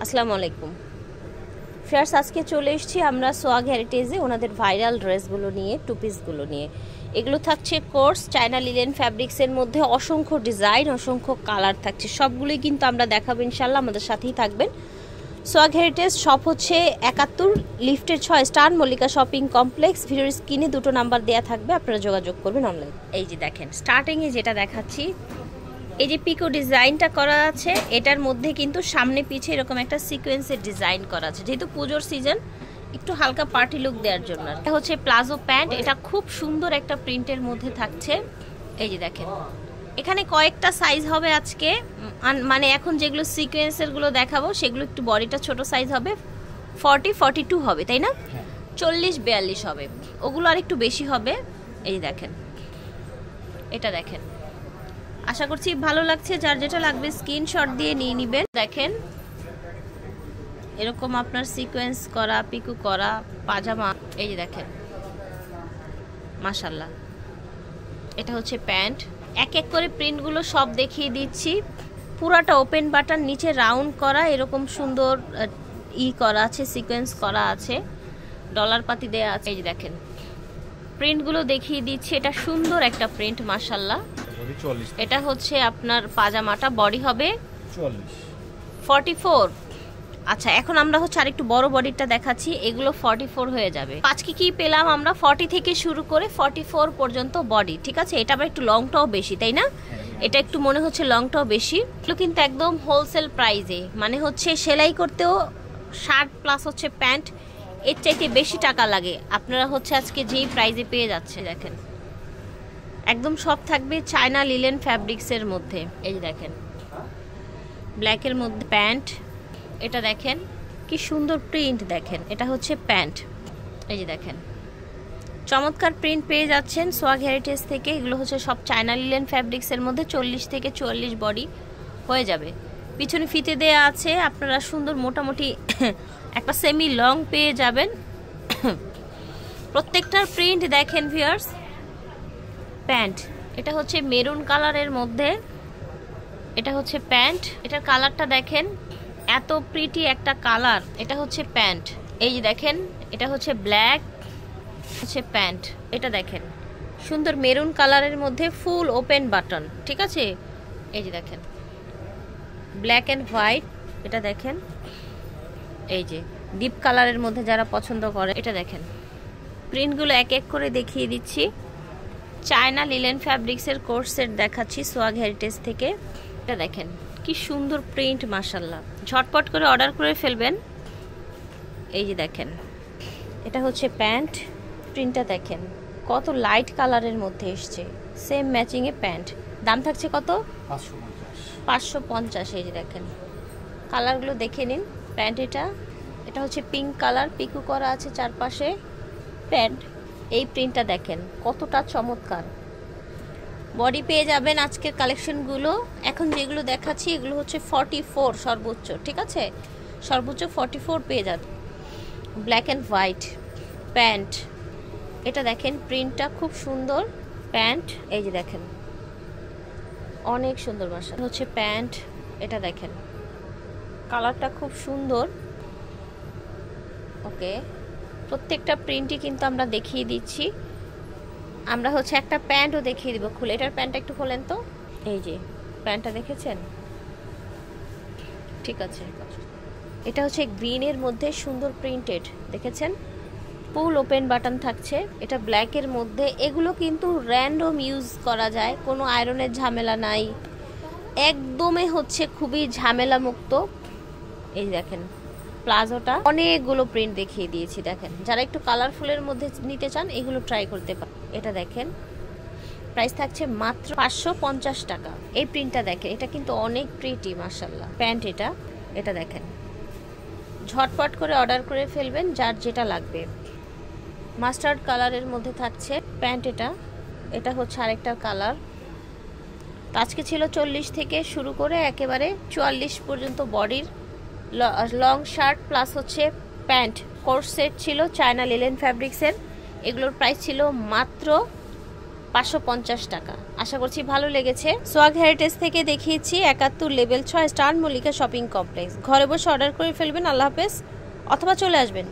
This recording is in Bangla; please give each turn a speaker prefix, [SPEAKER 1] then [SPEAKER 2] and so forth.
[SPEAKER 1] আসসালামু আলাইকুম ফ্রেন্ডস, আজকে চলে এসেছি আমরা সোয়াগ হেরিটেজে ওনাদের ভাইরাল ড্রেসগুলো নিয়ে, টু পিসগুলো নিয়ে। এগুলো থাকছে কোর্স চায়না লিলেন ফ্যাব্রিক্সের মধ্যে, অসংখ্য ডিজাইন, অসংখ্য কালার থাকছে, সবগুলোই কিন্তু আমরা দেখাবো ইনশাল্লাহ। আমাদের সাথেই থাকবেন। সোয়াগ হেরিটেজ শপ হচ্ছে 71 লিফটের 6 স্টার মল্লিকা শপিং কমপ্লেক্স। ভিডিওর স্ক্রিনে দুটো নাম্বার দেওয়া থাকবে, আপনারা যোগাযোগ করবেন অনলাইন। এই যে দেখেন, স্টার্টিংয়ে যেটা দেখাচ্ছি, এই যে পিকো ডিজাইনটা করা আছে, এটার মধ্যে কিন্তু সামনে পিছে এরকম একটা সিকোয়েন্সের ডিজাইন করা আছে, যেহেতু পুজোর সিজন একটু হালকা পার্টি লুক দেওয়ার জন্য। এটা হচ্ছে প্লাজো প্যান্ট, এটা খুব সুন্দর একটা প্রিন্টের মধ্যে থাকছে। এই যে দেখেন, এখানে কয়েকটা সাইজ হবে আজকে, মানে এখন যেগুলো সিকোয়েন্সের গুলো দেখাবো সেগুলো একটু বডিটা ছোট সাইজ হবে, 40-42 হবে, তাই না? 40-42 হবে, ওগুলো আর একটু বেশি হবে। এই যে দেখেন, এটা দেখেন, আশা করছি ভালো লাগছে। যার যেটা লাগবে স্ক্রিনশট দিয়ে নিয়ে নেবেন। দেখেন, এরকম আপনার সিকোয়েন্স করা, পিকু করা পাজামা। এই যে দেখেন, মাশাআল্লাহ। এটা হচ্ছে প্যান্ট। এক এক করে প্রিন্টগুলো সব দেখিয়ে দিচ্ছি। পুরাটা ওপেন বাটন, নিচে রাউন্ড করা, এরকম সুন্দর করা আছে, সিকোয়েন্স করা আছে, ডলার পাতি দেয়া আছে। এই যে দেখেন, প্রিন্টগুলো দেখিয়ে দিচ্ছি। এটা সুন্দর একটা প্রিন্ট, মাশাআল্লাহ। এটা হচ্ছে আপনার পাজামাটা, বডি হবে 44। আচ্ছা, এখন আমরা হচ্ছে আরেকটু বড় বডিটা দেখাচ্ছি, এগুলো 44 হয়ে যাবে। আজকে কি পেলাম আমরা, 40 থেকে শুরু করে 44 পর্যন্ত বডি, ঠিক আছে? এটা আবার একটু লংটাও বেশি, তাই না? এটা একটু মনে হচ্ছে লংটাও বেশি। এগুলো কিন্তু একদম হোলসেল প্রাইজে, মানে হচ্ছে সেলাই করতেও শার্ট প্লাস হচ্ছে প্যান্ট এর চাইতে বেশি টাকা লাগে, আপনারা হচ্ছে আজকে যেই প্রাইজে পেয়ে যাচ্ছে। দেখেন, একদম সব থাকবে চায়না লিলেন ফ্যাব্রিক্সের মধ্যে। এই যে দেখেন, ব্ল্যাকের মধ্যে প্যান্ট। এটা দেখেন কি সুন্দর প্রিন্ট, দেখেন এটা হচ্ছে প্যান্ট। এই যে দেখেন, চমৎকার প্রিন্ট পেয়ে যাচ্ছেন সোয়াগ হেরিটেজ থেকে। এগুলো হচ্ছে সব চায়না লিলেন ফ্যাব্রিক্সের মধ্যে, 40 থেকে 44 বডি হয়ে যাবে। পিছনে ফিতে দেয়া আছে, আপনারা সুন্দর মোটামুটি একটা সেমি লং পেয়ে যাবেন। প্রত্যেকটার প্রিন্ট দেখেন ভিউয়ার্স। প্যান্ট, এটা হচ্ছে মেরুন কালারের মধ্যে, এটা হচ্ছে প্যান্ট। এটার কালারটা দেখেন, এত প্রিটি একটা কালার। এটা হচ্ছে প্যান্ট। এই যে দেখেন, এটা হচ্ছে ব্ল্যাক, হচ্ছে প্যান্ট। এটা দেখেন, সুন্দর মেরুন কালারের মধ্যে ফুল ওপেন বাটন, ঠিক আছে? এই যে দেখেন, ব্ল্যাক অ্যান্ড হোয়াইট। এটা দেখেন, এই যে ডিপ কালারের মধ্যে যারা পছন্দ করে, এটা দেখেন। প্রিন্টগুলো এক এক করে দেখিয়ে দিচ্ছি। চায়না লিলেন ফ্যাব্রিক্সের কোর্স সেট দেখাচ্ছি সোয়াগ হেরিটেজ থেকে। এটা দেখেন কি সুন্দর প্রিন্ট, মাশাআল্লাহ। ঝটপট করে অর্ডার করে ফেলবেন। এই যে দেখেন, এটা হচ্ছে প্যান্ট। প্রিন্টটা দেখেন কত লাইট কালারের মধ্যে এসছে, সেম ম্যাচিংয়ে প্যান্ট। দাম থাকছে কত? 550। এই যে দেখেন, কালারগুলো দেখে নিন। প্যান্ট এটা হচ্ছে পিঙ্ক কালার, পিকু করা আছে চারপাশে প্যান্ট। এই প্রিন্টটা দেখেন কতটা চমৎকার। বডি পেয়ে যাবেন আজকের কালেকশনগুলো। এখন যেগুলো দেখাচ্ছি এগুলো হচ্ছে 44 সর্বোচ্চ, ঠিক আছে? সর্বোচ্চ 44 পেয়ে যাবে। Black and white pant. এটা দেখেন, প্রিন্টটা খুব সুন্দর। প্যান্ট, এই যে দেখেন, অনেক সুন্দর মাশাআল্লাহ হচ্ছে প্যান্ট। এটা দেখেন, কালারটা খুব সুন্দর। ওকে, প্রত্যেকটা প্রিন্টই কিন্তু আমরা দেখিয়ে দিচ্ছি। আমরা হচ্ছে একটা প্যান্টও দেখিয়ে দিব খুলে। এটার প্যান্টটা একটু খোলেন তো। এই যে প্যান্টটা দেখেছেন, ঠিক আছে? এটা হচ্ছে গ্রিনের মধ্যে সুন্দর প্রিন্টেড, দেখেছেন? ফুল ওপেন বাটন থাকছে। এটা ব্ল্যাকের মধ্যে। এগুলো কিন্তু র্যান্ডম ইউজ করা যায়, কোনো আয়রনের ঝামেলা নাই, একদমই হচ্ছে খুবই ঝামেলা মুক্ত। এই দেখেন, প্লাজোটা অনেকগুলো প্রিন্ট দেখিয়ে দিয়েছি। দেখেন, যারা একটু কালারফুলের মধ্যে নিতে চান এগুলো ট্রাই করতে পারেন। এটা দেখেন, প্রাইস থাকছে মাত্র 550 টাকা। এই প্রিন্টটা দেখেন, এটা কিন্তু অনেক প্রিটি, মাশাআল্লাহ। প্যান্ট এটা দেখেন, ঝটপট করে অর্ডার করে ফেলবেন যার যেটা লাগবে। মাস্টার্ড কালারের মধ্যে থাকছে প্যান্ট। এটা হচ্ছে আরেকটা কালার। আজকে ছিল 40 থেকে শুরু করে একেবারে 44 পর্যন্ত বডির লং শার্ট প্লাস হচ্ছে প্যান্ট কোর্স সেট ছিল চায়না লিলেন ফ্যাব্রিক্সের। এগুলোর প্রাইস ছিল মাত্র 550 টাকা। আশা করছি ভালো লেগেছে। সোয়াগ হেরিটেজ থেকে দেখিয়েছি 71 level 6 star Mallika shopping complex. ঘরে বসে অর্ডার করে ফেলবেন। আল্লাহ হাফেজ, অথবা চলে আসবেন।